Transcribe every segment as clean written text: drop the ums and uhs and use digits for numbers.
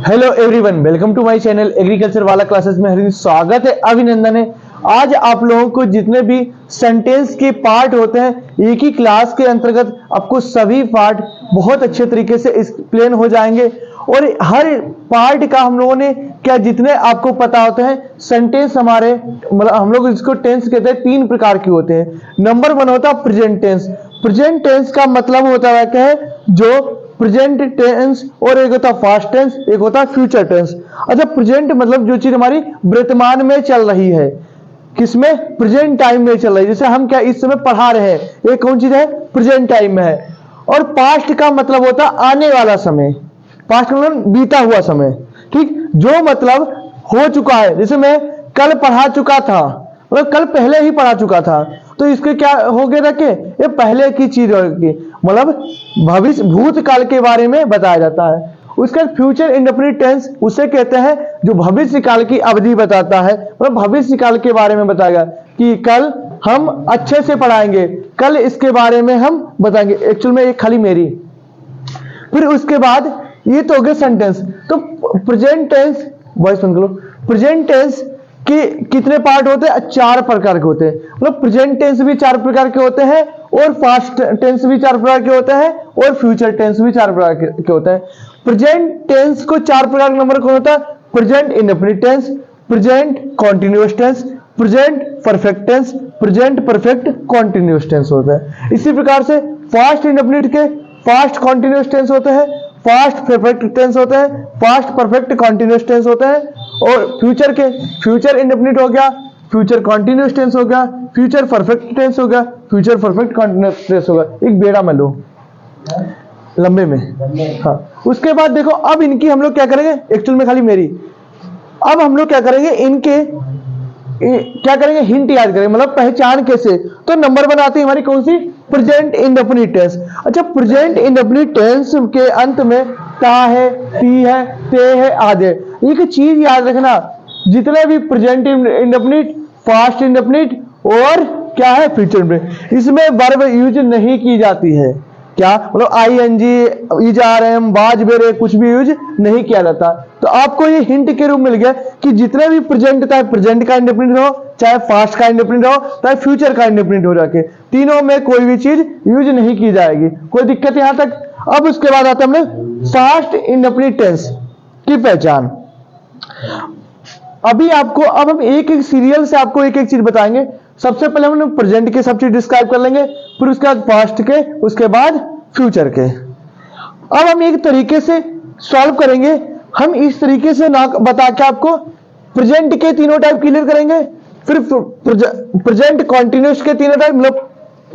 Hello everyone, welcome to my channel agriculture वाला classes में हरी स्वागत है, अभिनंदन है। आज आप लोगों को जितने भी सेंटेंस के पार्ट होते हैं एक ही क्लास के अंतर्गत आपको सभी पार्ट बहुत अच्छे तरीके से एक्सप्लेन हो जाएंगे। और हर पार्ट का हम लोगों ने क्या जितने आपको पता होते हैं सेंटेंस हमारे मतलब हम लोग इसको टेंस कहते हैं, तीन प्रकार के होते हैं। नंबर 1 होता है प्रेजेंट टेंस। प्रेजेंट टेंस का मतलब होता है क्या है, जो प्रेजेंट टेंस, और एक होता है पास्ट टेंस, एक होता है फ्यूचर टेंस। अच्छा, प्रेजेंट मतलब जो चीज हमारी वर्तमान में चल रही है, किसमें, प्रेजेंट टाइम में चल रही है। जैसे हम क्या इस समय पढ़ा रहे हैं, ये कौन चीज है, प्रेजेंट टाइम में है। और पास्ट का मतलब होता है आने वाला समय, पास्ट मतलब बीता हुआ समय, ठीक, जो मतलब हो चुका है। जैसे मैं कल पढ़ा चुका था, मतलब कल पहले ही पढ़ा चुका था, तो इसके क्या हो गए रखे, ये पहले की चीज होगी, मतलब भविष्य भूतकाल के बारे में बताया जाता है। उसका फ्यूचर इंडेफिनिट टेंस उसे कहते हैं जो भविष्य काल की अवधि बताता है, मतलब भविष्य काल के बारे में बताएगा कि कल हम अच्छे से पढ़ाएंगे, कल इसके बारे में हम बताएंगे। एक्चुअल में ये खाली मेरी। फिर उसके बाद ये तो हो गया सेंटेंस। तो प्रेजेंट टेंस, वॉइस सुन लो, प्रेजेंट टेंस कि कितने पार्ट होते हैं, 4 प्रकार के होते हैं। मतलब प्रेजेंट टेंस भी 4 प्रकार के होते हैं, और पास्ट टेंस भी 4 प्रकार के होते हैं, और फ्यूचर टेंस भी 4 प्रकार के होते हैं। प्रेजेंट टेंस को 4 प्रकार का नंबर कौन होता है, present indefinite tense, present continuous tense, present perfect tense, present perfect continuous tense होता है। इसी प्रकार से पास्ट इंडेफिनिट के पास्ट कॉन्टिन्यूअस टेंस होते हैं, पास्ट परफेक्ट टेंस होते हैं, पास्ट परफेक्ट कॉन्टिन्यूअस टेंस होते हैं, और फ्यूचर के फ्यूचर इंडेफिनिट हो गया, फ्यूचर कॉन्टिन्यूअस टेंस हो गया, फ्यूचर परफेक्ट टेंस हो गया, फ्यूचर परफेक्ट कॉन्टिन्यूअस टेंस हो गया। एक बेड़ा में लो लंबे में, हाँ। उसके बाद देखो, अब इनकी हम लोग क्या करेंगे, एक्चुअल में खाली मेरी, अब हम लोग क्या करेंगे, इनके क्या करेंगे, हिंट याद करेंगे, मतलब पहचान कैसे। तो नंबर 1 आती है हमारी कौन सी, प्रेजेंट इंडेफिनिट टेंस। अच्छा, प्रेजेंट इंडेफिनिट टेंस के अंत में ता है, ती है, ते है, आदि है। एक चीज याद रखना, जितने भी प्रेजेंट इंडेफिनिट, पास्ट इंडेफिनिट और क्या है फ्यूचर इंडेफिनिट, इसमें वर्ब यूज नहीं की जाती है। क्या मतलब आईएनजी, इजआरएम, बाज बेरे कुछ भी यूज नहीं किया जाता। तो आपको ये हिंट के रूप में मिल गया कि जितने भी प्रेजेंट, चाहे प्रेजेंट का इंडेफिनिट हो, चाहे पास्ट का इंडेफिनिट हो, चाहे फ्यूचर का इंडेफिनिट हो, जाके तीनों में कोई भी चीज यूज नहीं की जाएगी। कोई दिक्कत यहां तक। अब उसके बाद आता हमने पास्ट इंडेफिनिट टेंस की पहचान। अभी आपको, अब हम एक एक सीरियल से आपको एक एक चीज बताएंगे। सबसे पहले हम प्रेजेंट के सब चीज डिस्क्राइब कर लेंगे, फिर उसके बाद पास्ट के, उसके बाद फ्यूचर के। अब हम एक तरीके से सॉल्व करेंगे, हम इस तरीके से ना बता के आपको प्रेजेंट के तीनों टाइप क्लियर करेंगे, फिर प्रेजेंट कॉन्टिन्यूअस के तीनों टाइप, मतलब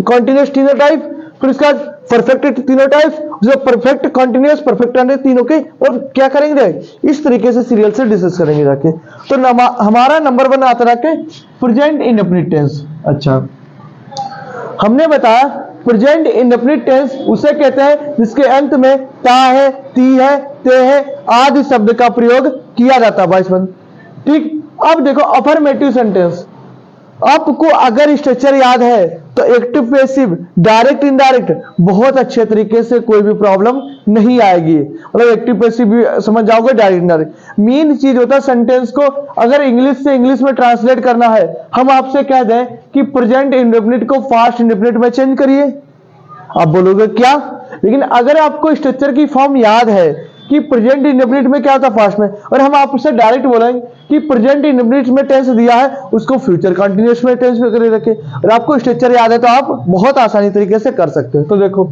कॉन्टिन्यूअस तीनों टाइप, फिर उसके बाद परफेक्ट तीनों टाइप, जो परफेक्ट कॉन्टिन्यूअस परफेक्ट तीनों के, और क्या करेंगे इस तरीके से सीरियल से डिस्कस करेंगे जाके। तो हमारा नंबर 1 आता है प्रेजेंट इंडेफिनिट टेंस। अच्छा, हमने बताया प्रेजेंट इंडेफिनिट टेंस उसे कहते हैं जिसके अंत में ता है, ती है, ते है, आदि शब्द का प्रयोग किया जाता है। 22 ठीक। अब देखो अफर्मेटिव सेंटेंस, आपको अगर स्ट्रक्चर याद है तो एक्टिव पैसिव डायरेक्ट इनडायरेक्ट बहुत अच्छे तरीके से कोई भी प्रॉब्लम नहीं आएगी। मतलब एक्टिव पैसिव भी समझ जाओगे, डायरेक्ट इनडायरेक्ट। मेन चीज होता है सेंटेंस को अगर इंग्लिश से इंग्लिश में ट्रांसलेट करना है, हम आपसे कह दें कि प्रेजेंट इंडेफिनिट को पास्ट इंडेफिनिट में चेंज करिए, आप बोलोगे क्या। लेकिन अगर आपको स्ट्रक्चर की फॉर्म याद है कि प्रेजेंट इंडेफिनिट में क्या होता है पास्ट में, और हम आपसे डायरेक्ट बोलेंगे कि प्रेजेंट इंडेफिनिट में टेंस दिया है उसको फ्यूचर कंटीन्यूअस में टेंस में करके रखे, और आपको स्ट्रक्चर याद है तो आप बहुत आसानी तरीके से कर सकते हो। तो देखो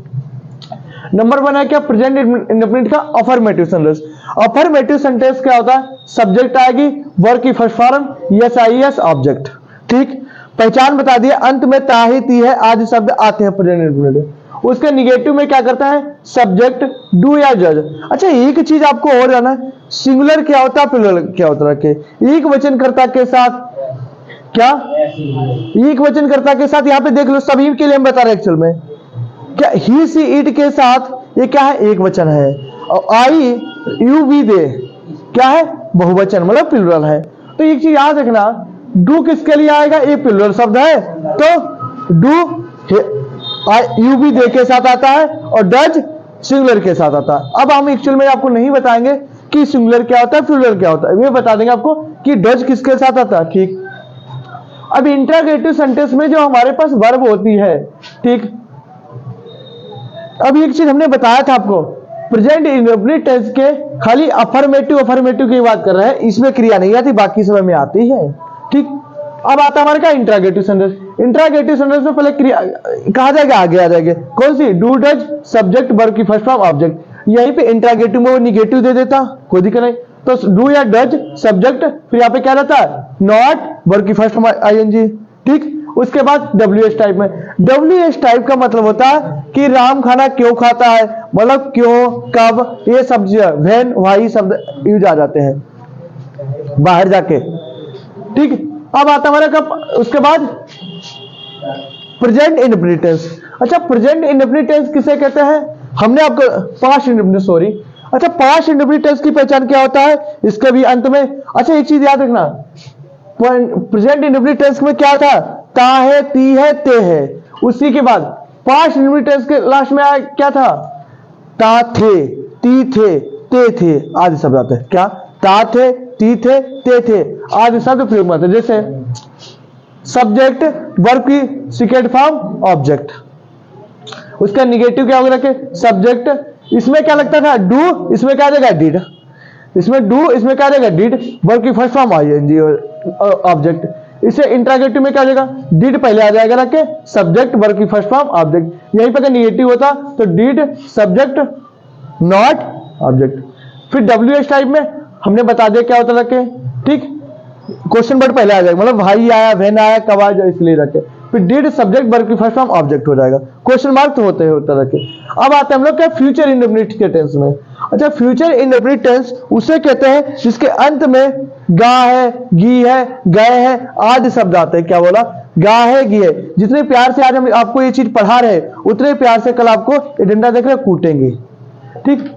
नंबर 1 है क्या, प्रेजेंट इंडेफिनिट का अफर्मेटिव सेंटेंस। अफर्मेटिव सेंटेंस क्या होता है, सब्जेक्ट आएगी, वर्ब की first form, yes I S object. ठीक, पहचान बता दिए, अंत में ता ही, ती है, आदि शब्द आते हैं प्रेजेंट इंडेफिनिट। उसके निगेटिव में क्या करता है, सब्जेक्ट, डू या जज। अच्छा, एक चीज आपको और जाना है, सिंगुलर क्या होता है, प्लूरल क्या होता है। एक वचनकर्ता के साथ क्या, एक वचनकर्ता के साथ, यहां पे देख लो सभी के लिए हम बता रहे हैं एक्चुअल में क्या, ही सी इट के साथ ये क्या है, एक वचन है, और आई यू वी दे क्या है, बहुवचन मतलब प्लूरल है। तो एक चीज याद रखना, डू किसके लिए आएगा, ये प्लूरल शब्द है, तो डू यू भी दे के साथ आता है, और डज सिंगुलर के साथ आता है। अब हम एक्चुअल में आपको नहीं बताएंगे कि सिंगुलर क्या होता है, प्लूरल क्या होता है, ये बता देंगे आपको कि डज किसके साथ आता है। ठीक, अब इंट्रोगेटिव सेंटेंस में जो हमारे पास वर्ब होती है, ठीक, अब एक चीज हमने बताया था आपको, प्रेजेंट इंडेफिनिट टेंस के खाली अफर्मेटिव की बात कर रहे हैं, इसमें क्रिया नहीं आती, बाकी समय में आती है। ठीक, अब आता हमारे क्या इंट्रोगेटिव सेंटेंस। इंट्रोगेटिव सेंटेंस में पहले क्रिया कहा जाएगा, आगे आ जाएगा कौन सी, डू डज सब्जेक्ट वर्ब की फर्स्ट फॉर्म ऑब्जेक्ट। यहीं पे इंट्रोगेटिव में वो निगेटिव दे देता, कोई दिक्कत नहीं, तो डू या डज सब्जेक्ट, फिर यहाँ पे क्या रहता है, नॉट वर्ब की फर्स्ट फॉर्म आईएनजी। ठीक, उसके बाद WH टाइप में, WH टाइप का मतलब होता है कि राम खाना क्यों खाता है, मतलब क्यों, कब, ये सब व्हेन व्हाई शब्द यूज आ जाते हैं बाहर जाके। ठीक, अब आता हमारा कब, उसके बाद प्रेजेंट इंडेफिनिट टेंस। अच्छा, प्रेजेंट इंडेफिनिट टेंस किसे कहते हैं, हमने आपको पास्ट इंडेफिनिट, सॉरी, अच्छा पास्ट इंडेफिनिट टेंस की पहचान क्या होता है, इसके भी अंत में। अच्छा एक चीज याद रखना, प्रेजेंट इंडेफिनिट टेंस में क्या था, ता है, ती है, ते है। उसी के बाद पास्ट इंडेफिनिट टेंस के लास्ट में आया क्या था, ता थे, ती थे, ते थे, आदि शब्द आते हैं। क्या, ता थे, ती थे, ते थे, आदि शब्द प्रयोग में आते हैं। जैसे सब्जेक्ट वर्ब की सेकंड फॉर्म ऑब्जेक्ट, उसका निगेटिव क्या होगा, सब्जेक्ट, इसमें क्या लगता था, डू, इसमें क्या आ जाएगा, डिड, इसमें डू, इसमें क्या आ जाएगा, डिड, वर्ब की फर्स्ट फॉर्म आईएनजी ऑब्जेक्ट। इसे इंट्रोगेटिव में क्या आ जाएगा, डिड पहले आ जाएगा रख के, सब्जेक्ट वर्ब की फर्स्ट फॉर्म ऑब्जेक्ट। यहीं पर निगेटिव होता तो डिड सब्जेक्ट नॉट ऑब्जेक्ट। फिर WH टाइप में हमने बता दिया क्या होता रख के। ठीक, क्वेश्चन वर्ड पहले आ जाएगा, मतलब भाई आया, बहन आया, कब आया, इसलिए रखे। फिर डिड सब्जेक्ट वर्ब की फर्स्ट फॉर्म ऑब्जेक्ट हो जाएगा, क्वेश्चन मार्क तो होते रखे। अब आते हैं हम लोग क्या, फ्यूचर इंडेफिनिट के टेंस में। अच्छा, फ्यूचर इंडेफिनिट टेंस उसे कहते हैं जिसके अंत में गा है, गी है, गए है, आदि शब्द आते हैं। क्या बोला, गा है, गी है। जितने प्यार से आज हम आपको ये चीज पढ़ा रहे हैं, उतने प्यार से कल आपको ये डंडा देख रहे कूटेंगे। ठीक,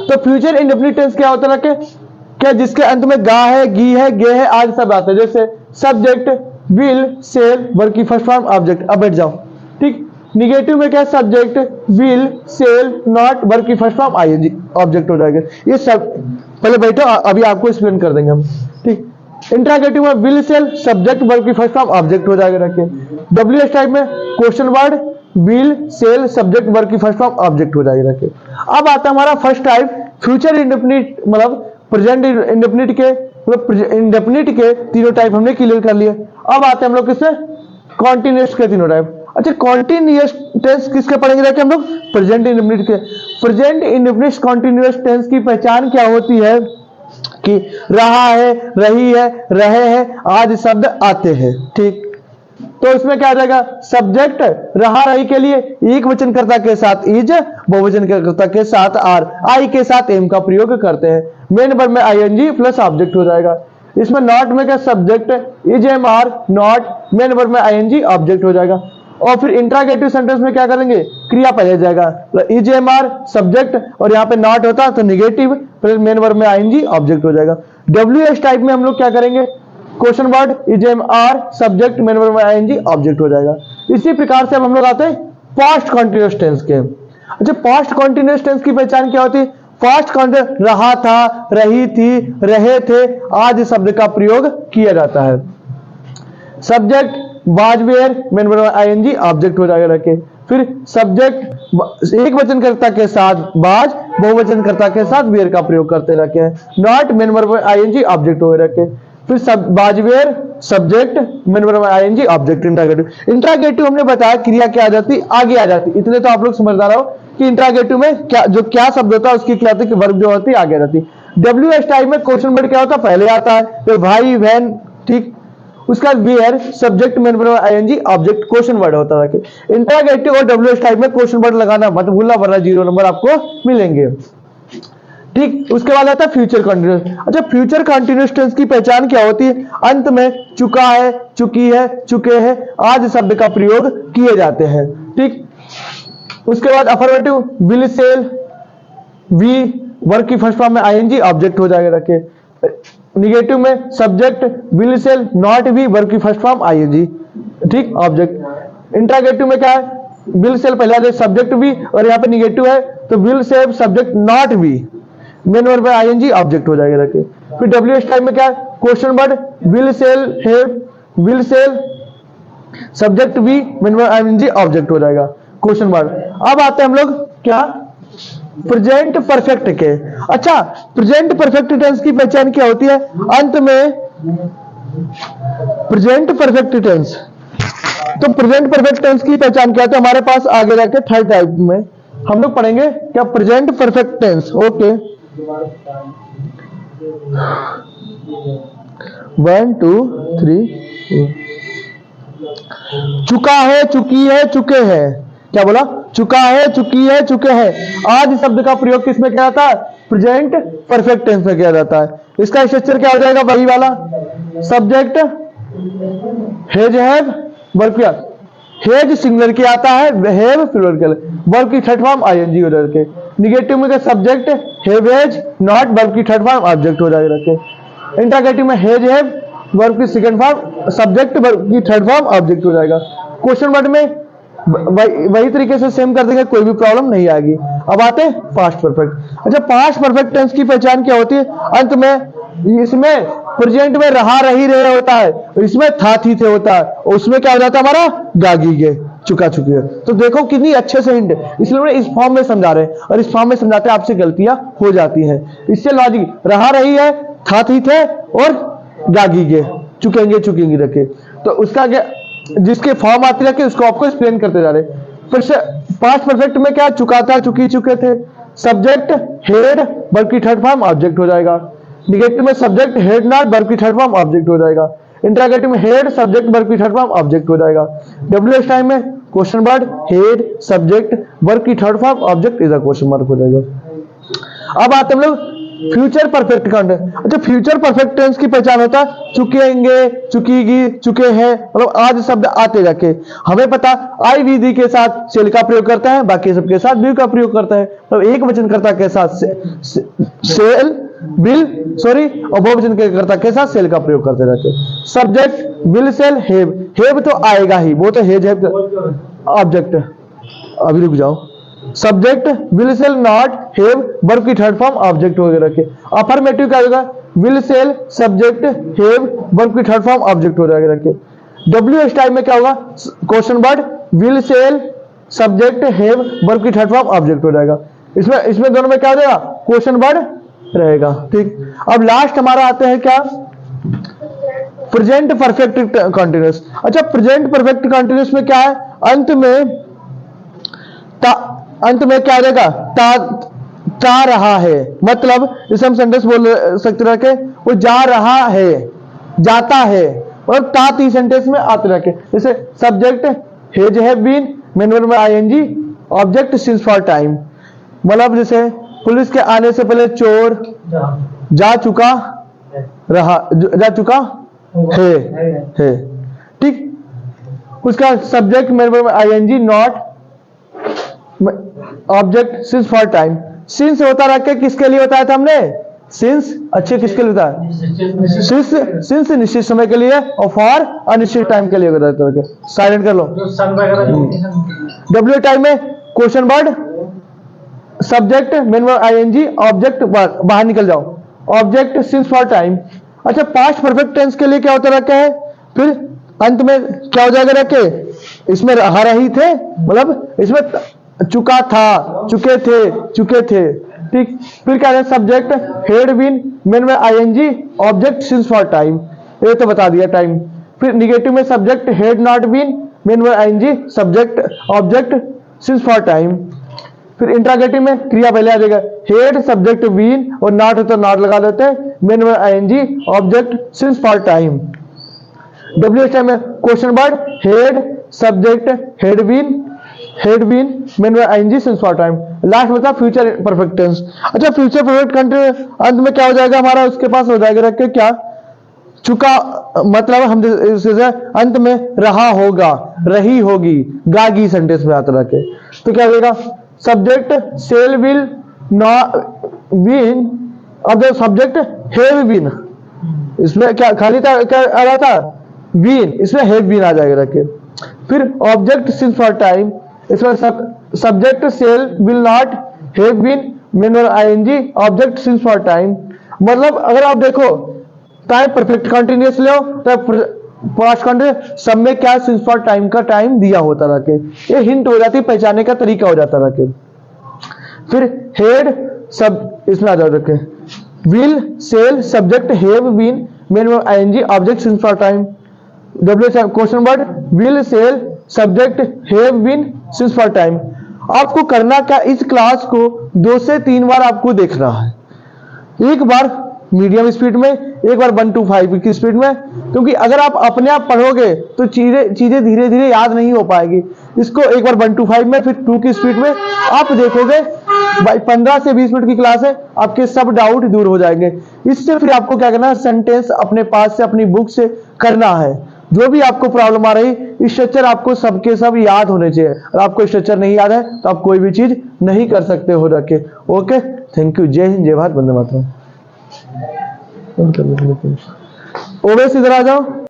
तो फ्यूचर इंडेफिनिट टेंस क्या होता है, क्या जिसके अंत में गा है, गी है, गे है, आदि शब्द आते हैं। जैसे सब्जेक्ट विल, सेल, वर्ब की फर्स्ट फॉर्म ऑब्जेक्ट। अब बैठ जाओ। ठीक, निगेटिव में क्या, subject will, shall, not, verb की फर्स्ट फॉर्म आईएनजी ऑब्जेक्ट हो जाएगा। ये सब पहले बैठो, अभी आपको एक्सप्लेन कर देंगे हम। ठीक, इंट्रोगेटिव में विल, सेल, सब्जेक्ट वर्ब की फर्स्ट फॉर्म ऑब्जेक्ट हो जाएगा रखे। WH टाइप में question word will, shall, subject verb की फर्स्ट फॉर्म ऑब्जेक्ट हो जाएगा रखे। अब आता हमारा फर्स्ट टाइप फ्यूचर इंडेफिनिट, मतलब प्रेजेंट इंडेफिनिट के, मतलब इंडेफिनिट के तीनों टाइप हमने क्लियर कर लिए। अब आते हैं हम लोग किससे, कॉन्टिन्यूअस के तीनों टाइप। अच्छा, कॉन्टिन्यूअस टेंस किसके पढ़ेंगे रखे हम लोग, प्रेजेंट इंडेफिनिट के। प्रेजेंट इंडेफिनिट कॉन्टिन्यूअस टेंस की पहचान क्या होती है कि रहा है, रही है, रहे हैं, आदि शब्द आते हैं। ठीक, तो इसमें क्या आ जाएगा, सब्जेक्ट रहा रही के लिए एक वचनकर्ता के साथ इज, बहुवचनकर्ता के साथ आर, आई के साथ एम का प्रयोग करते हैं। मेन वर्ब में आईएनजी प्लस ऑब्जेक्ट हो जाएगा। इसमें नॉट में क्या, subject is, am, are, not, main verb में आईएनजी ऑब्जेक्ट हो जाएगा। और फिर इंट्रोगेटिव सेंटेंस में क्या करेंगे, क्रिया पहले जाएगा, इज, एम, आर, सब्जेक्ट, और यहाँ पे नॉट होता तो निगेटिव, फिर मेन वर्ब में आईएनजी ऑब्जेक्ट हो जाएगा। WH टाइप में हम लोग क्या करेंगे, question word is, am, are, subject, main verb में आईएनजी ऑब्जेक्ट हो जाएगा। इसी प्रकार से अब हम लोग आते हैं पास्ट कॉन्टिन्यूअस टेंस के। अच्छा, पास्ट कॉन्टिन्यूअस टेंस की पहचान क्या होती है, पास्ट कॉन्टिन्यूअस रहा था, रही थी, रहे थे, आदि शब्द का प्रयोग किया जाता है। Subject was, were, main verb में आईएनजी ऑब्जेक्ट हो जाएगा रखे। फिर सब्जेक्ट एक वचनकर्ता के साथ वाज, बहुवचनकर्ता के साथ वेयर का प्रयोग करते रखे हैं। नॉट, मेन वर्ब में आईएनजी ऑब्जेक्ट हो रखे। फिर बाजवेयर, सब्जेक्ट, मेन वर्ब में आईएनजी ऑब्जेक्ट। इंट्रोगेटिव हमने बताया क्रिया क्या आ जाती, आगे आ जाती। इतने तो आप लोग समझदार हो कि इंट्रोगेटिव में क्या शब्द होता है, उसकी क्या होती है, वर्ब जो होती है आगे आ जाती। WH टाइप में क्वेश्चन वर्ड क्या होता है, पहले आता है, फिर भाई, बहन। ठीक, उसका वेयर, सब्जेक्ट, मेन वर्ब में आईएनजी ऑब्जेक्ट, क्वेश्चन वर्ड होता है। इंट्रोगेटिव और WH टाइप में क्वेश्चन वर्ड लगाना मत भूलना, वरना 0 नंबर आपको मिलेंगे। ठीक, उसके बाद आता है फ्यूचर कंटिन्यूअस। अच्छा, फ्यूचर कंटिन्यूअस टेंस की पहचान क्या होती है, अंत में चुका है, चुकी है, चुके हैं, आदि शब्द का प्रयोग किए जाते हैं। ठीक, उसके बाद affirmative will, shall, be, verb की फर्स्ट फॉर्म में आईएनजी ऑब्जेक्ट हो जाएगा रखे। निगेटिव में subject will, shall, not, be, verb की फर्स्ट फॉर्म आईएनजी, ठीक, ऑब्जेक्ट। इंट्रोगेटिव में क्या है, विल, सेल पहले आ जाए, सब्जेक्ट भी, और यहाँ पे निगेटिव है तो will, shall, subject, not, be, main verb में आईएनजी ऑब्जेक्ट हो जाएगा रखे। फिर WH टाइप में क्या है, question word will shall have, will shall subject be, main verb ING object हो जाएगा क्वेश्चन वर्ड। अब आते हैं हम लोग क्या, प्रेजेंट परफेक्ट के। अच्छा, प्रेजेंट परफेक्ट टेंस की पहचान क्या होती है, अंत में प्रेजेंट परफेक्ट टेंस। तो प्रेजेंट परफेक्ट टेंस की पहचान क्या है, हमारे पास आगे जाके थर्ड टाइप में हम लोग पढ़ेंगे क्या, प्रेजेंट परफेक्ट टेंस। ओके, 1 2 3 चुका है, चुकी है, चुके हैं। क्या बोला, चुका है, चुकी है, चुके हैं। आज शब्द का प्रयोग किसमें किया जाता है, प्रेजेंट परफेक्ट टेंस में किया जाता है। इसका स्ट्रक्चर क्या हो जाएगा, वही वाला, सब्जेक्ट हैज हैव वर्ब किया, हैज सिंगुलर की आता है, हैव प्लूरल के, वर्ब की थर्ड फॉर्म आईएनजी हो जाएगा। निगेटिव में subject have has not, verb की थर्ड फॉर्म ऑब्जेक्ट हो जाएगा रखे। इंटरोगेटिव में हैज हैव वर्ब की सेकंड फॉर्म सब्जेक्ट, वर्ब की थर्ड फॉर्म ऑब्जेक्ट हो जाएगा। क्वेश्चन वर्ड में वही तरीके से सेम कर देंगे, कोई भी प्रॉब्लम नहीं आएगी। अब आते हैं पास्ट परफेक्ट। अच्छा, पास्ट परफेक्ट टेंस की पहचान क्या होती है, अंत में इसमें प्रेजेंट में रहा, रही, रहे होता है, इसमें था, थी, थे होता है, और उसमें क्या हो जाता है हमारा, गागी गे, चुका, चुकी है। तो देखो कितनी अच्छे से हिंट, इसलिए इस फॉर्म में समझा रहे हैं, और इस फॉर्म में समझाते हैं आपसे गलतियां हो जाती हैं। इससे लॉजिक रहा, रही है, था, थी, थे और गागी गे, चुकेंगे, चुकेंगे रखे। तो उसका आगे जिसके फॉर्म आती रखे उसको आपको एक्सप्लेन करते जा रहे। फिर से पास्ट परफेक्ट में क्या, चुका था, चुकी, चुके थे, सब्जेक्ट हेड, वर्ब की थर्ड फॉर्म ऑब्जेक्ट हो जाएगा। निगेटिव में सब्जेक्ट हेड नॉट, वर्ब की थर्ड फॉर्म ऑब्जेक्ट हो जाएगा। इंटरोगेटिव में हेड सब्जेक्ट, वर्ब की थर्ड फॉर्म ऑब्जेक्ट हो जाएगा। WH टाइम में question word had subject, verb की third form object is a question mark हो जाएगा। अब आते हम लोग फ्यूचर परफेक्ट टेंस। अच्छा, फ्यूचर परफेक्ट टेंस की पहचान होता है चुकेंगे, चुकीगी, चुके हैं, मतलब आज शब्द आते जाके। हमें पता आई विधि के साथ सेल का प्रयोग करता है, बाकी सबके साथ विल का प्रयोग करता है। तो एक वचन कर्ता के साथ सेल, विल, सॉरी, और बहुवचन के कर्ता के साथ सेल का प्रयोग करते रहते हैं। Subject will shall have, have तो आएगा ही, वो तो हैज हैव ऑब्जेक्ट। अभी रुक जाओ, subject will shall not have, verb की थर्ड फॉर्म ऑब्जेक्ट वगैरह के। अफर्मेटिव क्या होगा, will shall subject have, verb की थर्ड फॉर्म ऑब्जेक्ट हो जाएगा रखे। WH टाइप में क्या होगा, question word will shall subject have, verb की थर्ड फॉर्म ऑब्जेक्ट हो जाएगा। इसमें दोनों में क्या हो जाएगा, क्वेश्चन वर्ड रहेगा। ठीक, अब लास्ट हमारा आते हैं क्या, प्रेजेंट परफेक्ट कंटीन्यूअस। अच्छा, प्रेजेंट परफेक्ट कंटीन्यूअस में क्या है, अंत में क्या आ जाएगा, जा रहा है, मतलब इसे हम सेंटेंस बोल सकते रखे, वो जा रहा है, जाता है, और ती सेंटेंस में आते रखे। जैसे subject has have been, main verb में ING, object since for time, मतलब जैसे पुलिस के आने से पहले चोर जा चुका है। ठीक, उसका सब्जेक्ट मेन वर्ब में ING not, object since for time. Since होता रख के किसके लिए बताया था हमने, सिंस अच्छे किसके लिए होता है, सिंस निश्चित समय के लिए, और फॉर अनिश्चित टाइम के लिए बताया था। साइलेंट कर लो। W टाइम में question word subject main verb ING, object बाहर निकल जाओ, ऑब्जेक्ट सिंस फॉर टाइम। अच्छा, पास्ट परफेक्ट टेंस के लिए क्या होता रखा है, फिर अंत में क्या हो जाएगा रखे, इसमें रहा, रही, थे, मतलब इसमें चुका था, चुके थे। ठीक, फिर क्या है, सब्जेक्ट हैड बीन, मेन में ING, object since for time, ये तो बता दिया टाइम। फिर निगेटिव में subject had not been, main में ING, subject object since for time. फिर इंट्रोगेटिव में क्रिया पहले आ जाएगा, हेड सब्जेक्ट बीन, और नॉट है तो नॉट लगा देते हैं, मेन में ING, object since for time. WH time में question word had subject had been, main में ING since for time. Last में था फ्यूचर परफेक्ट टेंस। अच्छा, फ्यूचर परफेक्ट कंटीन्यूअस अंत में क्या हो जाएगा हमारा, उसके पास हो जाएगा रख के क्या, चुका, मतलब हम अंत में रहा होगा, रही होगी, गागी सेंटेंस में आता रखे। तो क्या होगा, subject shall will not been, अब सब्जेक्ट हैव बीन, इसमें क्या खाली था, क्या आ रहा था, बीन, इसमें हैव बीन आ जाएगा रखे। फिर ऑब्जेक्ट सिंस फॉर टाइम, इसमें subject shall will not have been, main verb ING object since for time. मतलब अगर आप देखो टाइम परफेक्ट कंटिन्यूअस लो तो पास्ट कंटिन्यूअस सब में क्या सिंस फॉर टाइम का टाइम दिया होता रखे, ये हिंट हो जाती, पहचानने का तरीका हो जाता रखे। फिर हेड सब इसमें आ जाओ रखे, will shall subject have been main verb ING object since for time. W question word will shall subject have been since for time. आपको करना क्या, इस क्लास को 2 से 3 बार आपको देखना है, एक बार मीडियम स्पीड में, एक बार 1 to 5 की स्पीड में, क्योंकि अगर आप अपने आप पढ़ोगे तो चीजें धीरे धीरे याद नहीं हो पाएगी। इसको एक बार 1 to 5 में, फिर 2 की स्पीड में आप देखोगे, 15 से 20 मिनट की क्लास है, आपके सब डाउट दूर हो जाएंगे। इससे फिर आपको क्या करना है, सेंटेंस अपने पास से अपनी बुक से करना है। जो भी आपको प्रॉब्लम आ रही, स्ट्रक्चर आपको सबके सब याद होने चाहिए। अगर आपको स्ट्रक्चर नहीं याद है तो आप कोई भी चीज नहीं कर सकते हो रखे। Okay, thank you. जय हिंद, जय भारत, वंदे मातरम। ओवेस इधर आ जाओ।